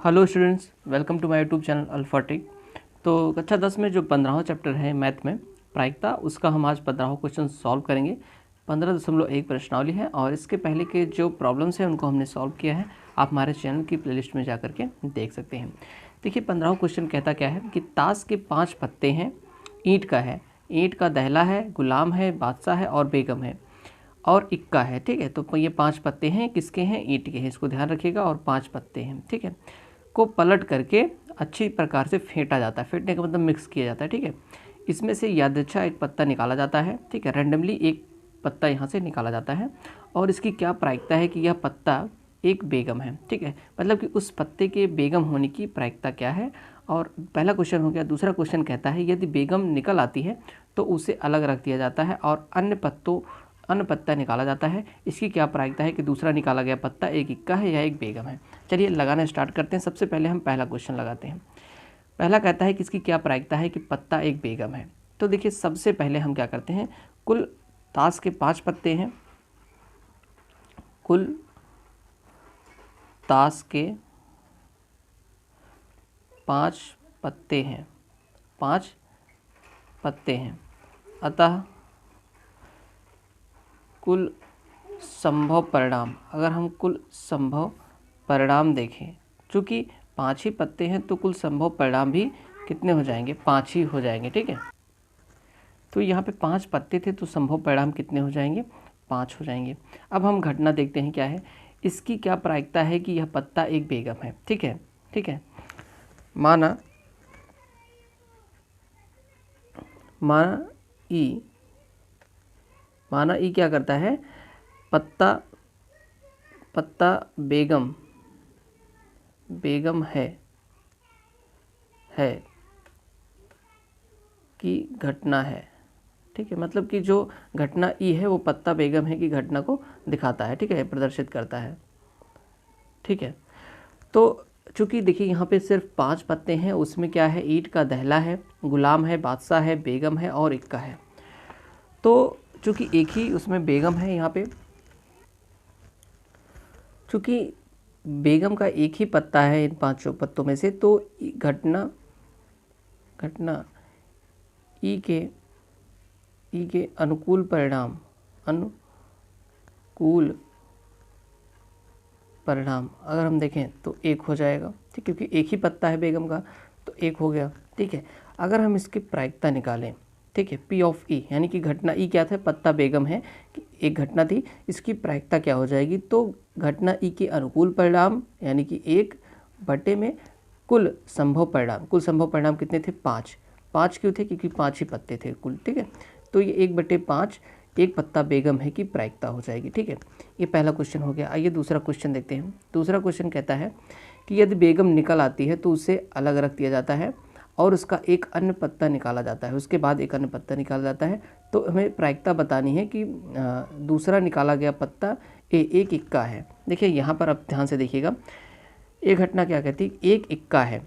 Hello students, welcome to my YouTube channel Alphatech. तो कक्षा 10 में जो 15वां चैप्टर है मैथ में प्रायिकता, उसका हम आज 15वां क्वेश्चन सॉल्व करेंगे। 15.1 प्रश्नावली है और इसके पहले के जो प्रॉब्लम्स हैं उनको हमने सॉल्व किया है। आप हमारे चैनल की प्लेलिस्ट में जा करके देख सकते हैं। देखिए 15वां क्वेश्चन कहता क्या है कि ताश के 5 पत्ते हैं, ईंट का है, ईंट का दहला है, गुलाम है, बादशाह है और बेगम है और इक्का है। ठीक है, तो ये 5 पत्ते हैं, किसके हैं? ईंट के हैं, इसको ध्यान रखिएगा। और 5 पत्ते हैं, ठीक है, को पलट करके अच्छी प्रकार से फेंटा जाता है। फेंटने का मतलब मिक्स किया जाता है। ठीक है, इसमें से यादृच्छा एक पत्ता निकाला जाता है। ठीक है, रैंडमली एक पत्ता यहाँ से निकाला जाता है और इसकी क्या प्रायिकता है कि यह पत्ता एक बेगम है। ठीक है, मतलब कि उस पत्ते के बेगम होने की प्रायिकता क्या है। और पहला क्वेश्चन हो गया। दूसरा क्वेश्चन कहता है यदि बेगम निकल आती है तो उसे अलग रख दिया जाता है और अन्य पत्ता निकाला जाता है। इसकी क्या प्रायिकता है कि दूसरा निकाला गया पत्ता एक इक्का है या एक बेगम है। चलिए लगाना स्टार्ट करते हैं। सबसे पहले हम पहला क्वेश्चन लगाते हैं। पहला कहता है कि इसकी क्या प्रायिकता है कि पत्ता एक बेगम है। तो देखिए सबसे पहले हम क्या करते हैं, कुल ताश के 5 पत्ते हैं, कुल ताश के 5 पत्ते हैं, 5 पत्ते हैं, अतः कुल संभव परिणाम, अगर हम कुल संभव परिणाम देखें, चूँकि 5 ही पत्ते हैं तो कुल संभव परिणाम भी कितने हो जाएंगे? 5 ही हो जाएंगे। ठीक है, तो यहाँ पे 5 पत्ते थे तो संभव परिणाम कितने हो जाएंगे? 5 हो जाएंगे। अब हम घटना देखते हैं क्या है। इसकी क्या प्रायिकता है कि यह पत्ता एक बेगम है। ठीक है, ठीक है, माना ई क्या करता है, पत्ता बेगम है की घटना है। ठीक है, मतलब कि जो घटना ई है वो पत्ता बेगम है की घटना को दिखाता है। ठीक है, प्रदर्शित करता है। ठीक है, तो चूंकि देखिए यहाँ पे सिर्फ 5 पत्ते हैं, उसमें क्या है, ईंट का दहला है, गुलाम है, बादशाह है, बेगम है और इक्का है। तो चूंकि एक ही उसमें बेगम है, यहाँ पे चूंकि बेगम का एक ही पत्ता है इन 5 पत्तों में से, तो घटना ई के अनुकूल परिणाम अगर हम देखें तो 1 हो जाएगा। ठीक, क्योंकि एक ही पत्ता है बेगम का तो 1 हो गया। ठीक है, अगर हम इसकी प्रायिकता निकालें, ठीक है, P ऑफ ई, यानी कि घटना ई क्या था, पत्ता बेगम है, एक घटना थी, इसकी प्रायिकता क्या हो जाएगी, तो घटना ई के अनुकूल परिणाम यानी कि 1 बटे में कुल संभव परिणाम कितने थे? 5 क्यों थे? क्योंकि 5 ही पत्ते थे कुल। ठीक है, तो ये 1/5 एक पत्ता बेगम है की प्रायिकता हो जाएगी। ठीक है, ये पहला क्वेश्चन हो गया। आइए दूसरा क्वेश्चन देखते हैं। दूसरा क्वेश्चन कहता है कि यदि बेगम निकल आती है तो उसे अलग रख दिया जाता है और उसका एक अन्य पत्ता निकाला जाता है, उसके बाद एक अन्य पत्ता निकाला जाता है। तो हमें प्रायिकता बतानी है कि दूसरा निकाला गया पत्ता एक इक्का है। देखिए यहाँ पर अब ध्यान से देखिएगा, ये घटना क्या कहती है, एक इक्का है।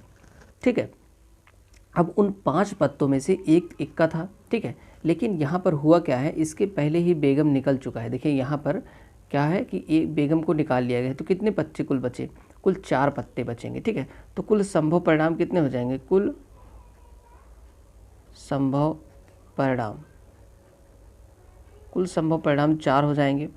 ठीक है, अब उन 5 पत्तों में से एक इक्का था। ठीक है, लेकिन यहाँ पर हुआ क्या है, इसके पहले ही बेगम निकल चुका है। देखिए यहाँ पर क्या है कि एक बेगम को निकाल लिया गया है, तो कितने पत्ते कुल बचे? कुल 4 पत्ते बचेंगे। ठीक है, तो कुल संभव परिणाम कितने हो जाएंगे? कुल संभव परिणाम 4 हो जाएंगे।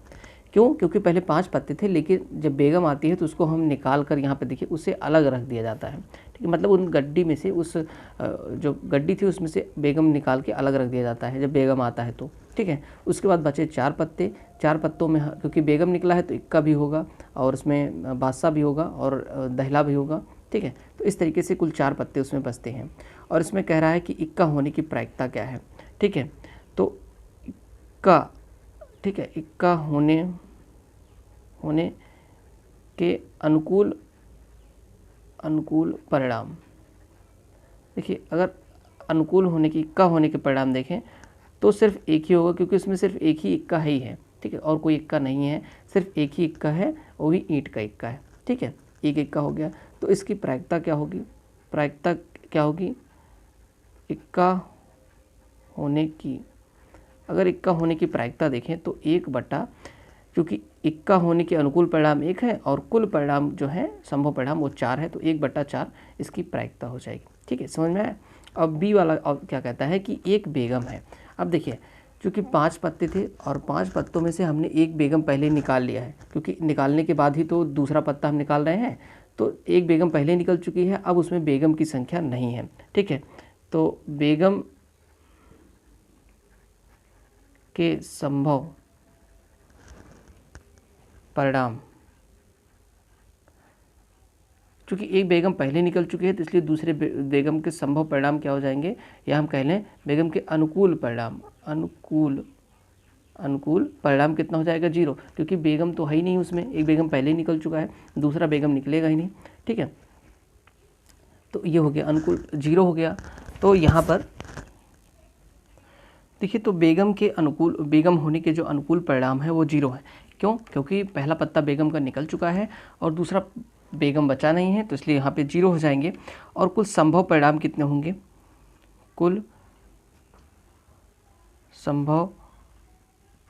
क्यों? क्योंकि पहले 5 पत्ते थे, लेकिन जब बेगम आती है तो उसको हम निकाल कर यहाँ पे देखिए उसे अलग रख दिया जाता है। ठीक है, मतलब उन गड्डी में से, उस जो गड्डी थी उसमें से बेगम निकाल के अलग रख दिया जाता है जब बेगम आता है तो। ठीक है, उसके बाद बचे 4 पत्ते। 4 पत्तों में क्योंकि बेगम निकला है तो इक्का भी होगा और उसमें बादशाह भी होगा और दहला भी होगा। ठीक है, तो इस तरीके से कुल 4 पत्ते उसमें बचते हैं और इसमें कह रहा है कि इक्का होने की प्रायिकता क्या है। ठीक है, तो इक्का, ठीक है, इक्का होने के अनुकूल परिणाम। देखिए अगर अनुकूल होने की, इक्का होने के परिणाम देखें तो सिर्फ एक ही होगा, क्योंकि उसमें सिर्फ एक ही इक्का ही है। ठीक है, और कोई इक्का नहीं है, सिर्फ एक ही इक्का है, वो भी ईंट का इक्का है। ठीक है, एक इक्का हो गया, तो इसकी प्रायिकता क्या होगी? इक्का होने की, अगर इक्का होने की प्रायिकता देखें तो 1 बटा, क्योंकि इक्का होने के अनुकूल परिणाम 1 है और कुल परिणाम जो है संभव परिणाम वो 4 है, तो 1/4 इसकी प्रायिकता हो जाएगी। ठीक है, समझ में आया। अब बी वाला अब क्या कहता है कि एक बेगम है। अब देखिए क्योंकि 5 पत्ते थे और 5 पत्तों में से हमने एक बेगम पहले निकाल लिया है, क्योंकि निकालने के बाद ही तो दूसरा पत्ता हम निकाल रहे हैं, तो एक बेगम पहले निकल चुकी है, अब उसमें बेगम की संख्या नहीं है। ठीक है, तो बेगम के संभव परिणाम, क्योंकि एक बेगम पहले निकल चुकी है तो इसलिए दूसरे बेगम के संभव परिणाम क्या हो जाएंगे, या हम कह लें बेगम के अनुकूल परिणाम। अनुकूल परिणाम कितना हो जाएगा, 0, क्योंकि बेगम तो है ही नहीं उसमें, एक बेगम पहले ही निकल चुका है, दूसरा बेगम निकलेगा ही नहीं। ठीक है, तो ये हो गया अनुकूल, 0 हो गया। तो यहाँ पर देखिए, तो बेगम के अनुकूल, बेगम होने के जो अनुकूल परिणाम है वो 0 है। क्यों? क्योंकि पहला पत्ता बेगम का निकल चुका है और दूसरा बेगम बचा नहीं है, तो इसलिए यहाँ पे 0 हो जाएंगे। और कुल संभव परिणाम कितने होंगे, कुल संभव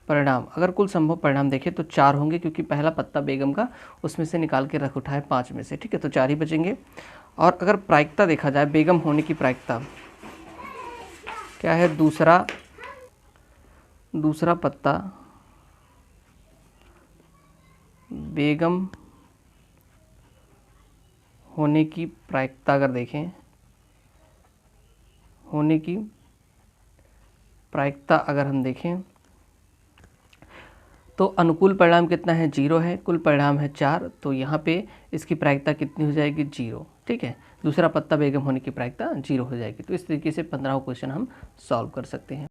परिणाम, अगर कुल संभव परिणाम देखें तो 4 होंगे, क्योंकि पहला पत्ता बेगम का उसमें से निकाल के रख उठा है 5 में से। ठीक है, तो 4 ही बचेंगे। और अगर प्रायिकता देखा जाए, बेगम होने की प्रायिकता क्या है, दूसरा पत्ता बेगम होने की प्रायिकता अगर देखें, होने की प्रायिकता अगर हम देखें तो अनुकूल परिणाम कितना है, 0 है, कुल परिणाम है 4, तो यहाँ पे इसकी प्रायिकता कितनी हो जाएगी, 0। ठीक है, दूसरा पत्ता बेगम होने की प्रायिकता 0 हो जाएगी। तो इस तरीके से 15 क्वेश्चन हम सॉल्व कर सकते हैं।